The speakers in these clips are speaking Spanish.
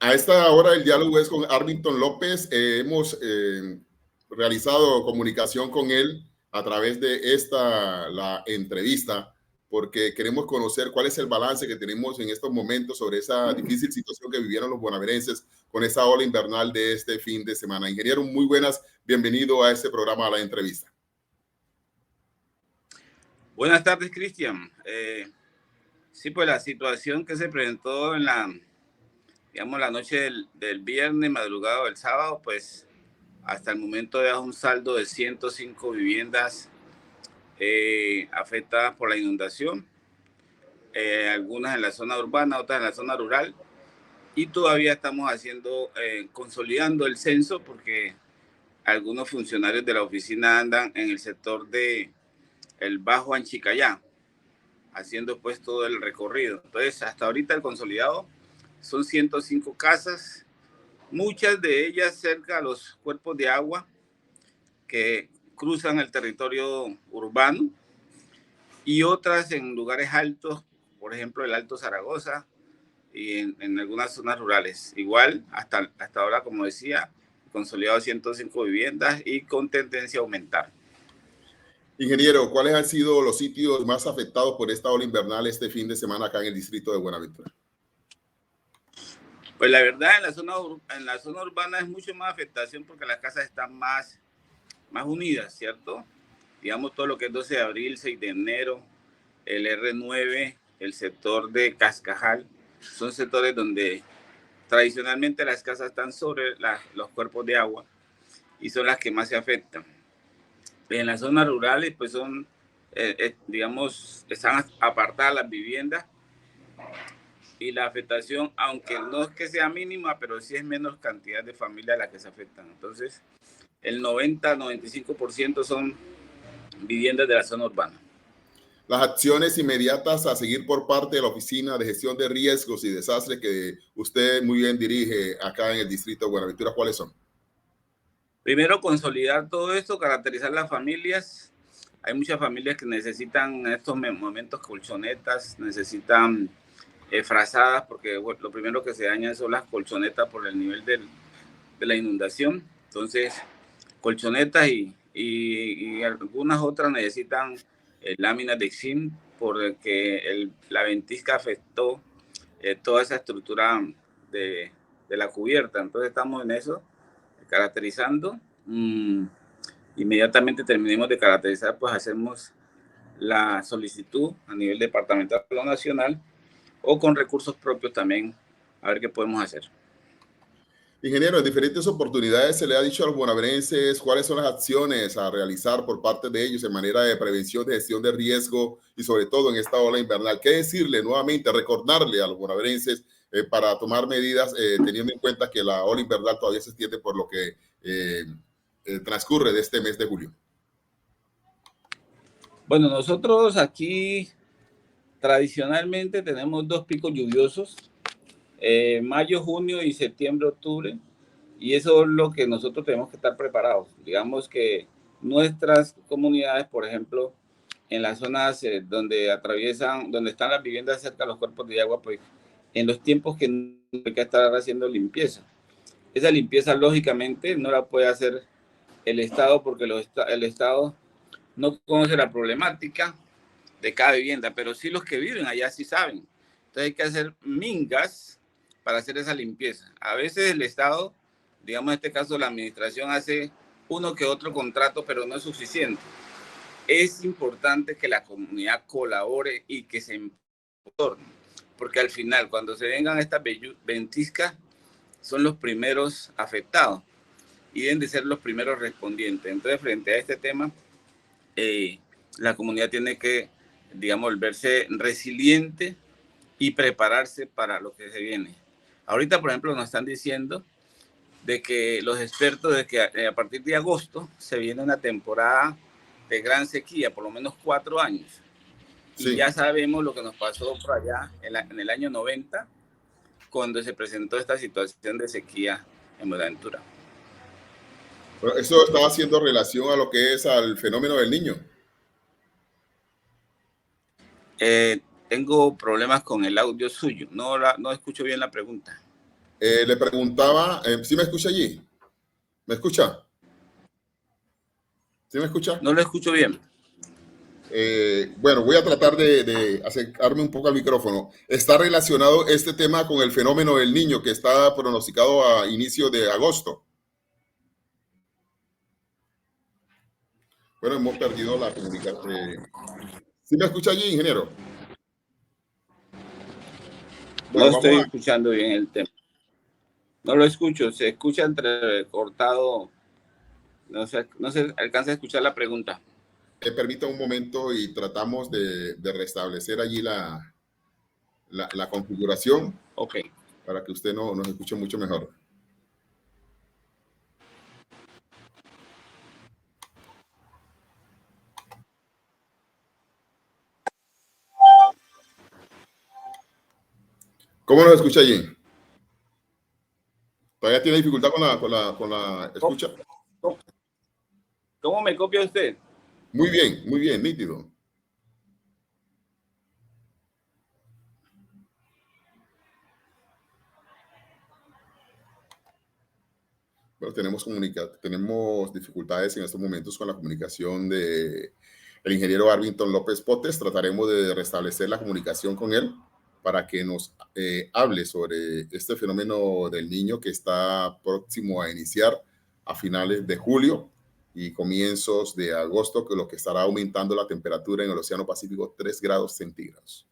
A esta hora el diálogo es con Arvington López. Hemos realizado comunicación con él a través de la entrevista porque queremos conocer cuál es el balance que tenemos en estos momentos sobre esa difícil situación que vivieron los bonaerenses con esa ola invernal de este fin de semana. Ingeniero, muy buenas. Bienvenido a este programa, a la entrevista. Buenas tardes, Cristian. Sí, pues la situación que se presentó en la noche del viernes, madrugado del sábado, pues hasta el momento ya es un saldo de 105 viviendas afectadas por la inundación, algunas en la zona urbana, otras en la zona rural, y todavía estamos consolidando el censo porque algunos funcionarios de la oficina andan en el sector de el Bajo Anchicayá, haciendo pues todo el recorrido. Entonces, hasta ahorita el consolidado son 105 casas, muchas de ellas cerca a los cuerpos de agua que cruzan el territorio urbano y otras en lugares altos, por ejemplo el Alto Zaragoza y en algunas zonas rurales. Igual, hasta ahora, como decía, consolidado 105 viviendas y con tendencia a aumentar. Ingeniero, ¿cuáles han sido los sitios más afectados por esta ola invernal este fin de semana acá en el distrito de Buenaventura? Pues la verdad, en la zona urbana es mucho más afectación porque las casas están más unidas, ¿cierto? Digamos todo lo que es 12 de abril, 6 de enero, el R9, el sector de Cascajal, son sectores donde tradicionalmente las casas están sobre los cuerpos de agua y son las que más se afectan. En las zonas rurales, pues están apartadas las viviendas y la afectación, aunque no es que sea mínima, pero sí es menos cantidad de familias las que se afectan. Entonces, el 90-95% son viviendas de la zona urbana. Las acciones inmediatas a seguir por parte de la Oficina de Gestión de Riesgos y Desastres que usted muy bien dirige acá en el distrito de Buenaventura, ¿cuáles son? Primero, consolidar todo esto, caracterizar las familias. Hay muchas familias que necesitan en estos momentos colchonetas, necesitan frazadas, porque bueno, lo primero que se daña son las colchonetas por el nivel de la inundación. Entonces, colchonetas y algunas otras necesitan láminas de zinc porque la ventisca afectó toda esa estructura de la cubierta. Entonces estamos en eso, caracterizando. Inmediatamente terminemos de caracterizar, pues hacemos la solicitud a nivel departamental o nacional o con recursos propios también, a ver qué podemos hacer. Ingeniero, en diferentes oportunidades se le ha dicho a los bonaverenses cuáles son las acciones a realizar por parte de ellos en manera de prevención, de gestión de riesgo y sobre todo en esta ola invernal. ¿Qué decirle nuevamente, recordarle a los bonaverenses para tomar medidas teniendo en cuenta que la ola invernal todavía se extiende por lo que transcurre de este mes de julio? Bueno, nosotros aquí tradicionalmente tenemos 2 picos lluviosos, mayo, junio y septiembre, octubre, y eso es lo que nosotros tenemos que estar preparados. Digamos que nuestras comunidades, por ejemplo, en las zonas donde están las viviendas cerca de los cuerpos de agua, pues en los tiempos que no hay que estar haciendo limpieza. Esa limpieza, lógicamente, no la puede hacer el Estado porque el Estado no conoce la problemática de cada vivienda, pero sí los que viven allá sí saben. Entonces hay que hacer mingas para hacer esa limpieza. A veces el Estado, digamos en este caso la administración, hace uno que otro contrato, pero no es suficiente. Es importante que la comunidad colabore y que se entorne, porque al final, cuando se vengan estas ventiscas, son los primeros afectados y deben de ser los primeros respondientes. Entonces, frente a este tema, la comunidad tiene que, digamos, volverse resiliente y prepararse para lo que se viene. Ahorita, por ejemplo, nos están diciendo de que los expertos de que a partir de agosto se viene una temporada de gran sequía, por lo menos 4 años. Sí. Y ya sabemos lo que nos pasó por allá en el año 90, cuando se presentó esta situación de sequía en Buenaventura. Bueno, eso está haciendo relación a lo que es al fenómeno del Niño. Tengo problemas con el audio suyo, no escucho bien la pregunta. Le preguntaba, ¿sí me escucha allí? ¿Me escucha? ¿Sí me escucha? No lo escucho bien. Bueno, voy a tratar de acercarme un poco al micrófono. ¿Está relacionado este tema con el fenómeno del niño que está pronosticado a inicio de agosto? Bueno, hemos perdido la comunicación. ¿Sí me escucha allí, ingeniero? No Bueno, estoy vamos a... escuchando bien el tema. No lo escucho, se escucha entrecortado. No se alcanza a escuchar la pregunta. Me permita un momento y tratamos de restablecer allí la configuración Ok. para que usted nos escuche mucho mejor. ¿Cómo nos escucha allí? ¿Todavía tiene dificultad con la escucha? ¿Cómo me copia usted? Muy bien, nítido. Bueno, tenemos dificultades en estos momentos con la comunicación de el ingeniero Arvington López Potes. Trataremos de restablecer la comunicación con él para que nos hable sobre este fenómeno del niño que está próximo a iniciar a finales de julio y comienzos de agosto, que lo que estará aumentando la temperatura en el Océano Pacífico 3 grados centígrados.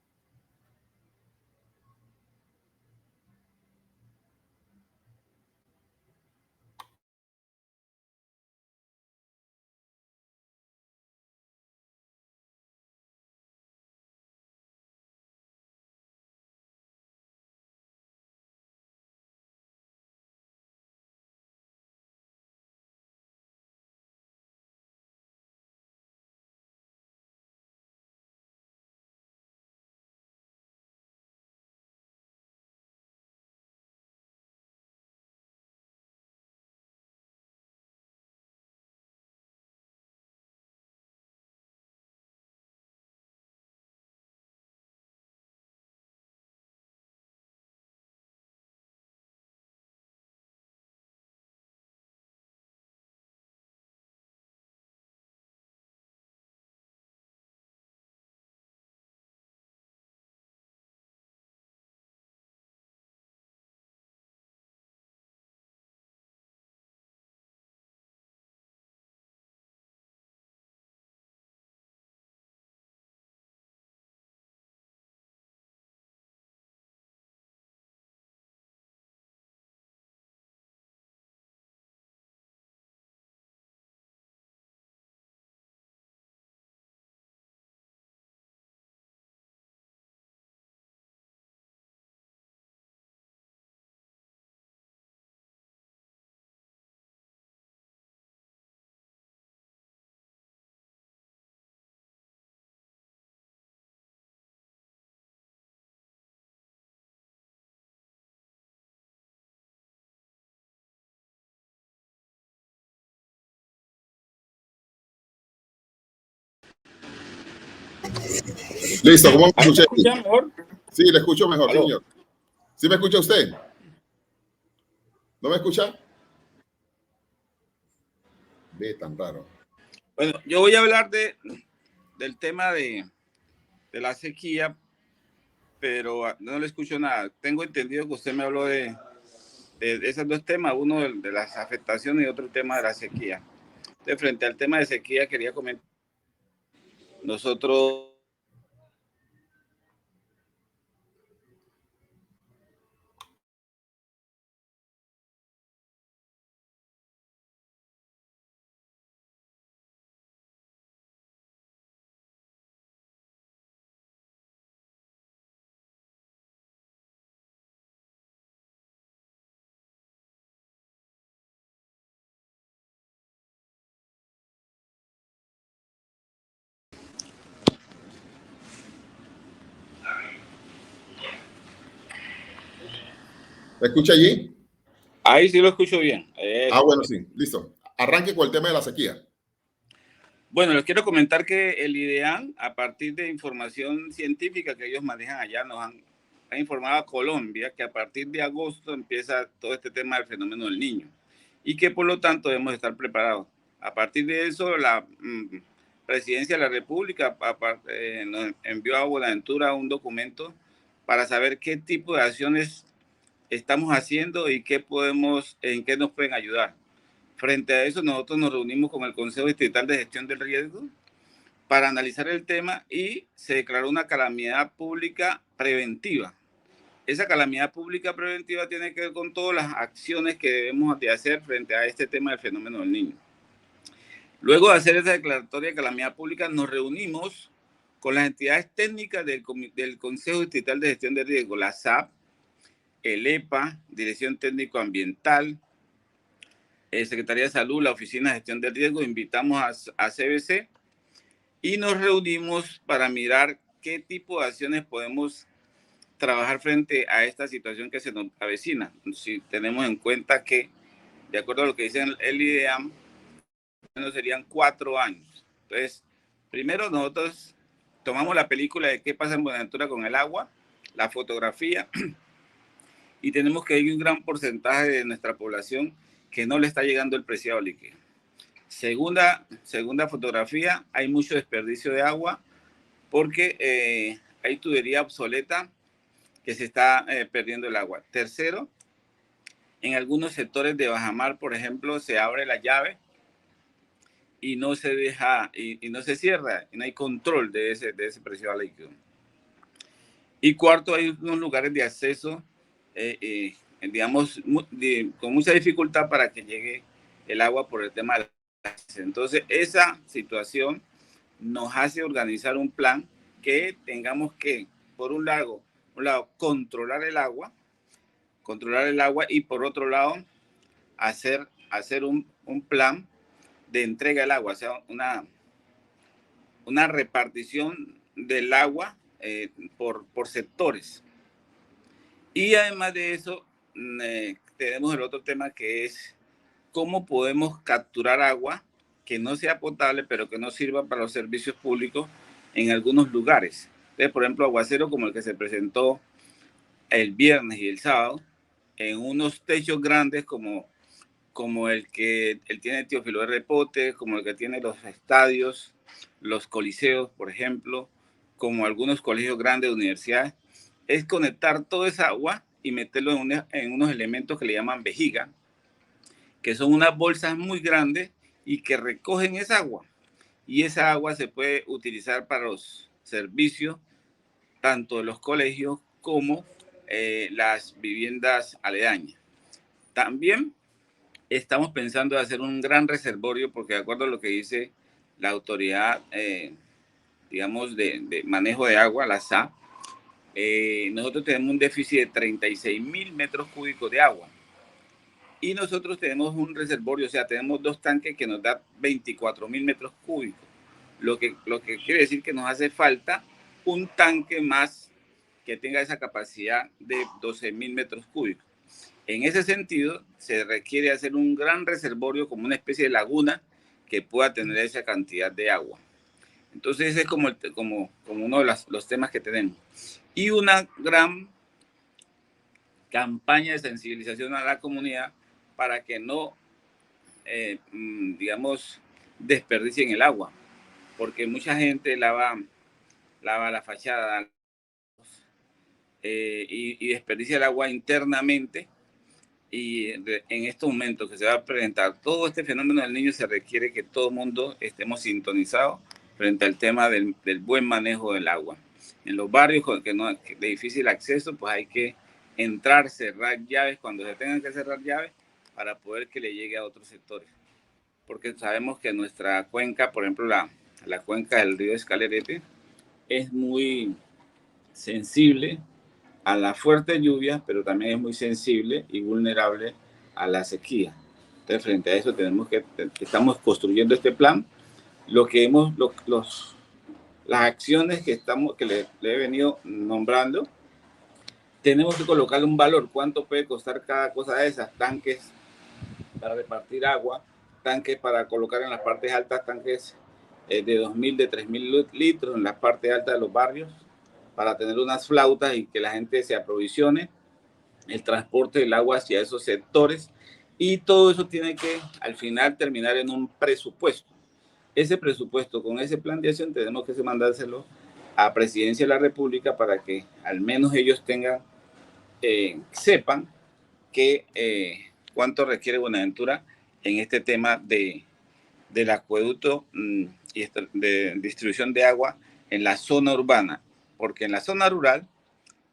Listo, ¿cómo me ¿Ahí me escucha? escucha mejor? Sí, le escucho mejor, ¿Aló? señor. ¿Sí me escucha usted? ¿No me escucha? Ve, tan raro. Bueno, yo voy a hablar del tema de la sequía, pero no le escucho nada. Tengo entendido que usted me habló de esos dos temas, uno de las afectaciones y otro el tema de la sequía. Entonces, frente al tema de sequía, quería comentar, nosotros ¿Me escucha allí? ahí sí lo escucho bien. Ah, Eso. bueno, sí, listo. Arranque con el tema de la sequía. Bueno, les quiero comentar que el IDEAN, a partir de información científica que ellos manejan allá, nos han ha informado a Colombia que a partir de agosto empieza todo este tema del fenómeno del Niño y que por lo tanto debemos estar preparados. A partir de eso, la Presidencia de la República nos envió a Buenaventura un documento para saber qué tipo de acciones estamos haciendo y en qué nos pueden ayudar. Frente a eso, nosotros nos reunimos con el Consejo Distrital de Gestión del Riesgo para analizar el tema y se declaró una calamidad pública preventiva. Esa calamidad pública preventiva tiene que ver con todas las acciones que debemos de hacer frente a este tema del fenómeno del Niño. Luego de hacer esa declaratoria de calamidad pública, nos reunimos con las entidades técnicas del Consejo Distrital de Gestión de Riesgo, la SAP, el EPA, Dirección Técnico Ambiental, Secretaría de Salud, la Oficina de Gestión de Riesgo, invitamos a CBC y nos reunimos para mirar qué tipo de acciones podemos trabajar frente a esta situación que se nos avecina. Si tenemos en cuenta que, de acuerdo a lo que dice el IDEAM, serían 4 años. Entonces, primero nosotros tomamos la película de qué pasa en Buenaventura con el agua, la fotografía, y tenemos que hay un gran porcentaje de nuestra población que no le está llegando el preciado líquido. Segunda fotografía, hay mucho desperdicio de agua porque hay tubería obsoleta que se está perdiendo el agua. Tercero, en algunos sectores de bajamar, por ejemplo, se abre la llave y no se deja, y no se cierra, y no hay control de ese preciado líquido. Y cuarto, hay unos lugares de acceso, digamos, con mucha dificultad para que llegue el agua por el tema de la acceso. Entonces, esa situación nos hace organizar un plan que tengamos que, por un lado controlar el agua y por otro lado, hacer un plan de entrega del agua, o sea, una repartición del agua por sectores. Y además de eso, tenemos el otro tema que es cómo podemos capturar agua que no sea potable, pero que no sirva para los servicios públicos en algunos lugares. Entonces, por ejemplo, aguacero como el que se presentó el viernes y el sábado, en unos techos grandes como el que tiene Teófilo R. Pote, como el que tiene los estadios, los coliseos, por ejemplo, como algunos colegios grandes de universidades, es conectar toda esa agua y meterlo en unos elementos que le llaman vejiga, que son unas bolsas muy grandes y que recogen esa agua. Y esa agua se puede utilizar para los servicios, tanto de los colegios como las viviendas aledañas. También estamos pensando en hacer un gran reservorio, porque de acuerdo a lo que dice la autoridad, digamos, de manejo de agua, la SAP, nosotros tenemos un déficit de 36.000 metros cúbicos de agua. Y nosotros tenemos un reservorio, o sea, tenemos 2 tanques que nos dan 24.000 metros cúbicos. Lo que quiere decir que nos hace falta un tanque más que tenga esa capacidad de 12.000 metros cúbicos. En ese sentido, se requiere hacer un gran reservorio como una especie de laguna que pueda tener esa cantidad de agua. Entonces, ese es como uno de los temas que tenemos. Y una gran campaña de sensibilización a la comunidad para que no, digamos, desperdicien el agua, porque mucha gente lava la fachada y desperdicia el agua internamente. Y en estos momentos que se va a presentar todo este fenómeno del Niño, se requiere que todo el mundo estemos sintonizados frente al tema del buen manejo del agua. En los barrios de difícil acceso, pues hay que entrar, cerrar llaves cuando se tengan que cerrar llaves para poder que le llegue a otros sectores. Porque sabemos que nuestra cuenca, por ejemplo, la cuenca del río Escalerete, es muy sensible a las fuertes lluvias, pero también es muy sensible y vulnerable a la sequía. Entonces, frente a eso, estamos construyendo este plan. Las acciones que le he venido nombrando, tenemos que colocarle un valor. ¿Cuánto puede costar cada cosa de esas? Tanques para repartir agua, tanques para colocar en las partes altas, tanques de 2.000, de 3.000 litros en las partes altas de los barrios, para tener unas flautas y que la gente se aprovisione el transporte del agua hacia esos sectores, y todo eso tiene que al final terminar en un presupuesto. Ese presupuesto con ese plan de acción tenemos que mandárselo a Presidencia de la República para que al menos ellos tengan, sepan que cuánto requiere Buenaventura en este tema del acueducto y de distribución de agua en la zona urbana, porque en la zona rural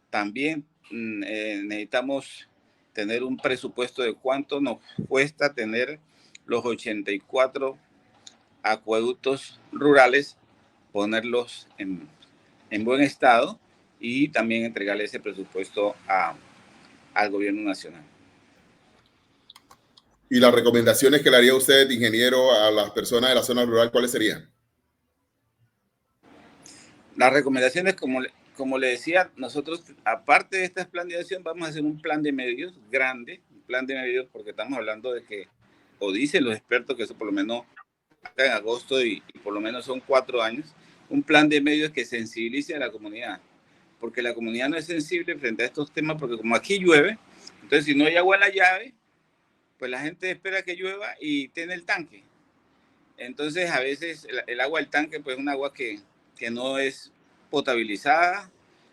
también necesitamos tener un presupuesto de cuánto nos cuesta tener los 84 acueductos rurales, ponerlos en buen estado y también entregarle ese presupuesto al gobierno nacional. ¿Y las recomendaciones que le haría usted, ingeniero, a las personas de la zona rural, cuáles serían? Las recomendaciones, como le decía, nosotros, aparte de este plan de acción, vamos a hacer un plan de medios grande, un plan de medios, porque estamos hablando de que, o dicen los expertos, que eso por lo menos en agosto y por lo menos son 4 años, un plan de medios que sensibilice a la comunidad, porque la comunidad no es sensible frente a estos temas, porque como aquí llueve, entonces si no hay agua en la llave, pues la gente espera que llueva y tiene el tanque. Entonces a veces el agua del tanque pues es un agua que no es potabilizada,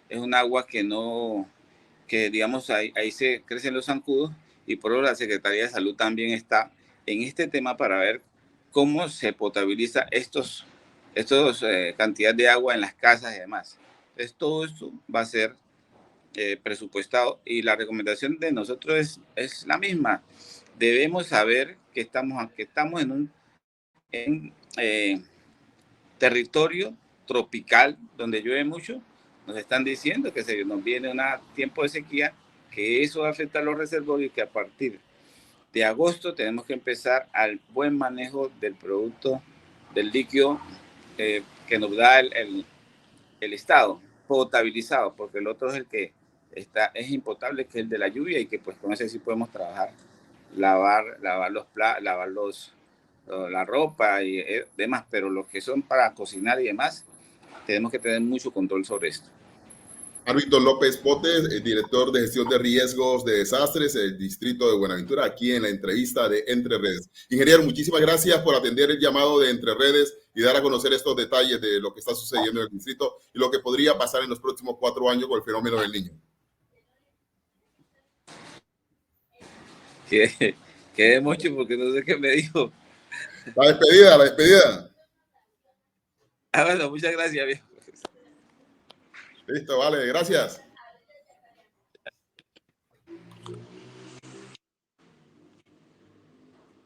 es un agua que no, que digamos ahí se crecen los zancudos, y por eso la Secretaría de Salud también está en este tema para ver cómo se potabiliza estos cantidad de agua en las casas y demás. Entonces todo esto va a ser presupuestado, y la recomendación de nosotros es la misma. Debemos saber que estamos en un territorio tropical donde llueve mucho. Nos están diciendo que se nos viene un tiempo de sequía, que eso va a afectar los reservorios, que a partir de agosto tenemos que empezar al buen manejo del producto, del líquido que nos da el estado potabilizado, porque el otro es el que es impotable, que es el de la lluvia, y que pues con ese sí podemos trabajar, lavar la ropa y demás, pero los que son para cocinar y demás, tenemos que tener mucho control sobre esto. Arvington López Potes, director de gestión de riesgos de desastres del distrito de Buenaventura, aquí en la entrevista de Entre Redes. Ingeniero, muchísimas gracias por atender el llamado de Entre Redes y dar a conocer estos detalles de lo que está sucediendo en el distrito y lo que podría pasar en los próximos 4 años con el fenómeno del Niño. Quedé mucho porque no sé qué me dijo. La despedida. Bueno, muchas gracias, viejo. Listo, vale, gracias.